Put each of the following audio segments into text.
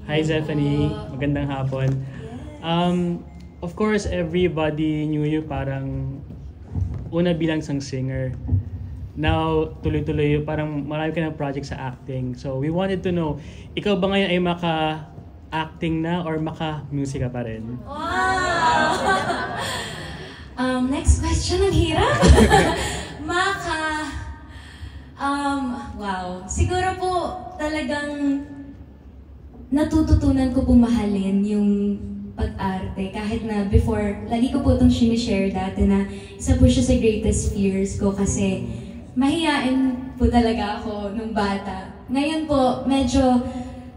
Hi Zephanie, magandang hapon. Of course, everybody knew you parang una bilang isang singer. Now, tuloy-tuloy, parang marami ka ng project sa acting. So, we wanted to know, ikaw ba ngayon ay maka-acting na or maka-music ka pa rin? Wow! Next question, ang hirap. Wow. Siguro po talagang natututunan ko pumahalin yung pag-arte. Kahit na before, lagi ko po itong sinishare dati na isa po siya sa greatest fears ko kasi mahihain po talaga ako nung bata. Ngayon po, medyo,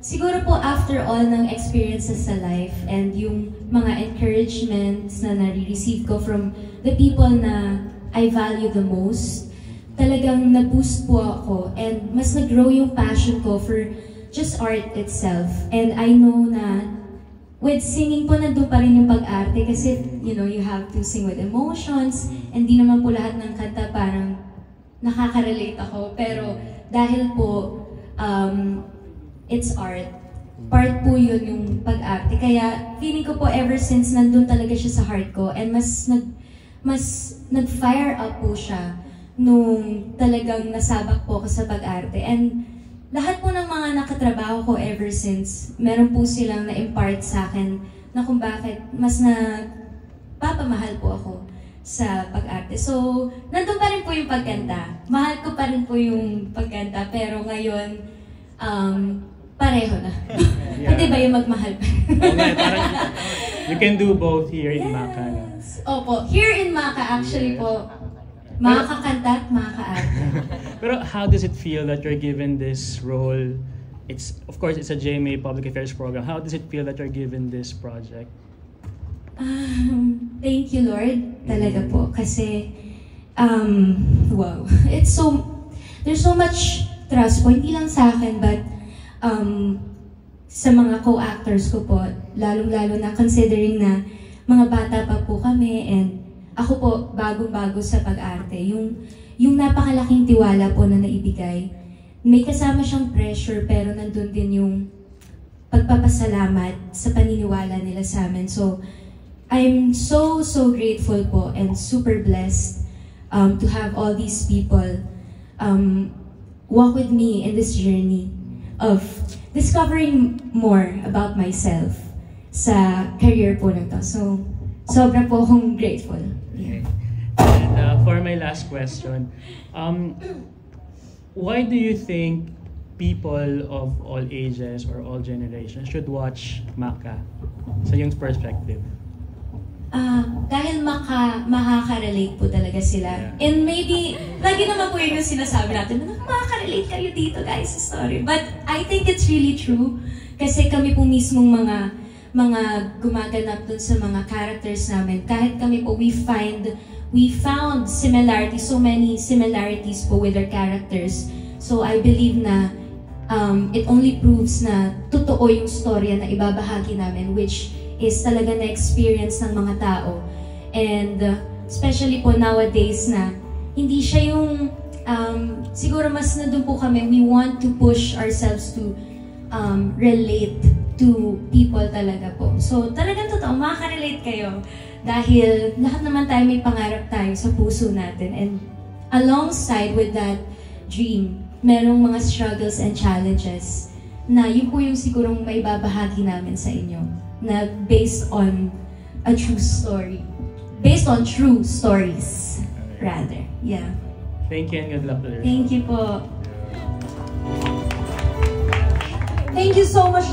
siguro po after all ng experiences sa life and yung mga encouragements na nare-receive ko from the people na I value the most, talagang na-boost po ako and mas nag-grow yung passion ko for just art itself. And I know na with singing po nandun pa rin yung pag-arte kasi, you know, you have to sing with emotions and di naman po lahat ng kanta parang nakaka-relate ako. Pero dahil po, it's art. Part po yun yung pag-arte. Kaya feeling ko po ever since nandun talaga siya sa heart ko and mas nag-fire up po siya nung talagang nasabak po ako sa pag-arte. And lahat po ng mga nakatrabaho ko ever since, meron po silang na-impart sa akin na kung bakit mas papamahal po ako sa pag-arte. So, nandun pa rin po yung pagkanta. Mahal ko pa rin po yung pagkanta, pero ngayon, pareho na. Pwede ba yung magmahal pa? Okay, parang you can do both here in Maka. Opo, here in Maka actually po, makakakanta at makaka-arte. Pero how does it feel that you're given this role? It's, of course, it's a GMA Public Affairs program. How does it feel that you're given this project? Thank you, Lord. Talaga po. Kasi, wow. There's so much trust po. Hindi lang sa akin, but sa mga co-actors ko po, lalong-lalo na considering na mga bata pa po kami and ako po, bagong-bago sa pag-arte. Yung napakalaking tiwala po na naibigay. May kasama siyang pressure pero nandun din yung pagpapasalamat sa paniniwala nila sa amin. So, I'm so grateful po and super blessed to have all these people walk with me in this journey of discovering more about myself sa career po na to. So, sobra po akong grateful. Okay. And for my last question, why do you think people of all ages or all generations should watch Maka sa iyong perspective? Dahil makaka-relate po talaga sila. Yeah. And maybe, lagi naman po yun yung sinasabi natin, makaka-relate kayo dito guys sa story. But I think it's really true kasi kami po mismong mga gumaganap dun sa mga characters namin. Kahit kami po, we found similarities, so many similarities po with our characters. So I believe na it only proves na totoo yung storya na ibabahagi namin, which is talaga na-experience ng mga tao. And especially po nowadays na hindi siya yung, siguro mas na dun po kami, we want to push ourselves to relate to people talaga po. So talagang totoo, makaka-relate kayo dahil lahat naman tayo may pangarap tayo sa puso natin and alongside with that dream, merong mga struggles and challenges na yun po yung sigurong may babahagi namin sa inyo na based on a true story. Based on true stories, rather. Yeah. Thank you and good luck to you. Thank you po. Thank you so much.